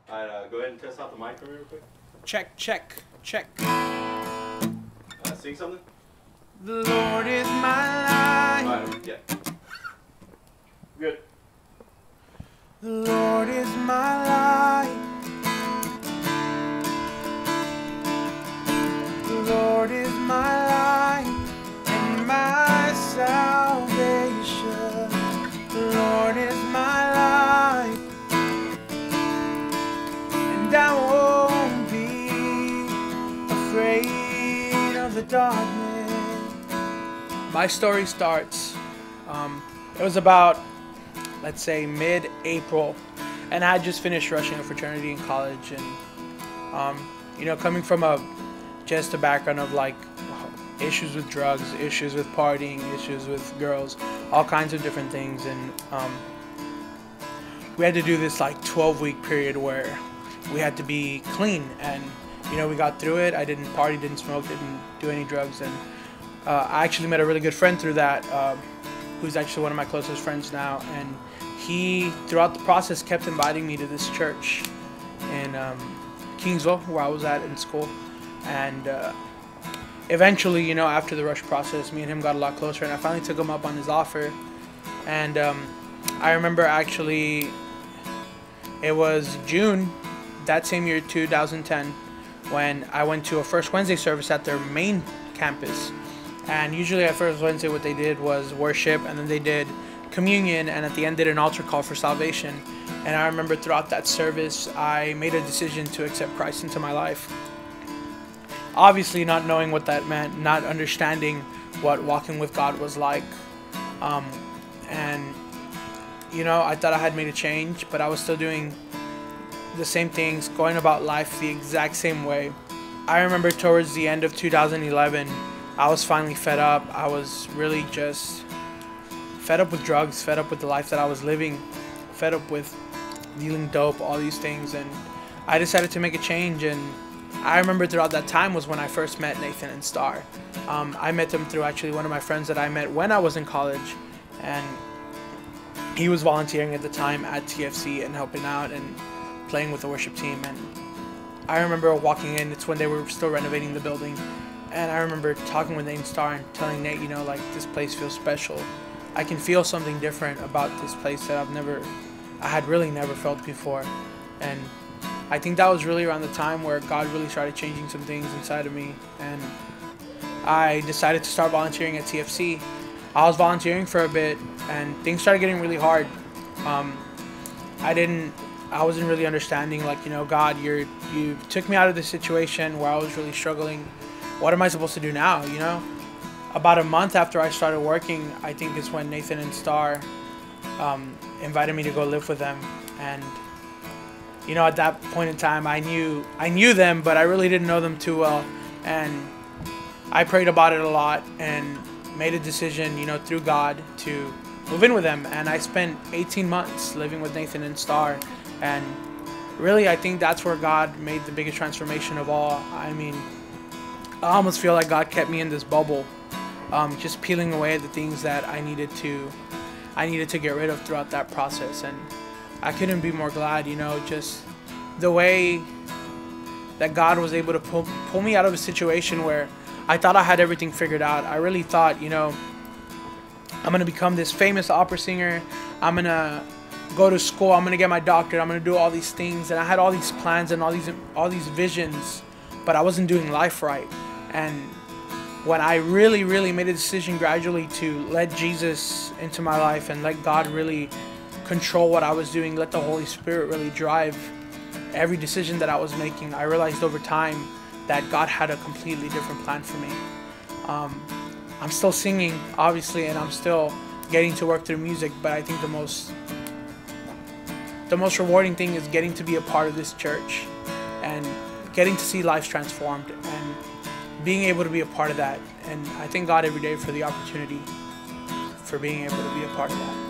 Alright, go ahead and test out the mic for me real quick. Check, check, check. Sing something? The Lord is my light. Alright, yeah. Good. The Lord is my light. The Lord is my light and my salvation. The Lord is my light, and I won't be afraid of the darkness. My story starts, it was about, let's say, mid-April, and I had just finished rushing a fraternity in college, and you know, coming from just a background of like issues with drugs, issues with partying, issues with girls, all kinds of different things, and we had to do this like 12-week period where we had to be clean, and you know, we got through it. I didn't party, didn't smoke, didn't do any drugs, and I actually met a really good friend through that, who's actually one of my closest friends now, and he, throughout the process, kept inviting me to this church in Kingsville, where I was at in school. And eventually, you know, after the rush process, me and him got a lot closer, and I finally took him up on his offer. And I remember actually, it was June that same year, 2010, when I went to a First Wednesday service at their main campus. And usually at First Wednesday, what they did was worship, and then they did communion, and at the end did an altar call for salvation. And I remember throughout that service, I made a decision to accept Christ into my life. Obviously not knowing what that meant, not understanding what walking with God was like. And, you know, I thought I had made a change, but I was still doing the same things, going about life the exact same way. I remember towards the end of 2011, I was finally fed up. I was really just fed up with drugs, fed up with the life that I was living, fed up with dealing dope, all these things, and I decided to make a change. And I remember throughout that time was when I first met Nathan and Star. I met them through actually one of my friends that I met when I was in college, and he was volunteering at the time at TFC and helping out and playing with the worship team. And I remember walking in, it's when they were still renovating the building, and I remember talking with Nate and Star and telling Nate, you know, like, this place feels special. I can feel something different about this place that I had really never felt before. And I think that was really around the time where God really started changing some things inside of me, and I decided to start volunteering at TFC. I was volunteering for a bit, and things started getting really hard. I wasn't really understanding, like, you know, God, you took me out of this situation where I was really struggling. What am I supposed to do now, you know? About a month after I started working, I think is when Nathan and Star invited me to go live with them. And you know, at that point in time, I knew them, but I really didn't know them too well. And I prayed about it a lot and made a decision, you know, through God to move in with them. And I spent 18 months living with Nathan and Star. And really, I think that's where God made the biggest transformation of all. I mean, I almost feel like God kept me in this bubble, just peeling away at the things that I needed to get rid of throughout that process. And I couldn't be more glad, you know, just the way that God was able to pull me out of a situation where I thought I had everything figured out. I really thought, you know, I'm going to become this famous opera singer. I'm going to go to school. I'm going to get my doctorate. I'm going to do all these things. And I had all these plans and all these visions, but I wasn't doing life right. And when I really, really made a decision gradually to let Jesus into my life and let God really control what I was doing, let the Holy Spirit really drive every decision that I was making, I realized over time that God had a completely different plan for me. I'm still singing, obviously, and I'm still getting to work through music, but I think the most rewarding thing is getting to be a part of this church and getting to see lives transformed and being able to be a part of that. And I thank God every day for the opportunity for being able to be a part of that.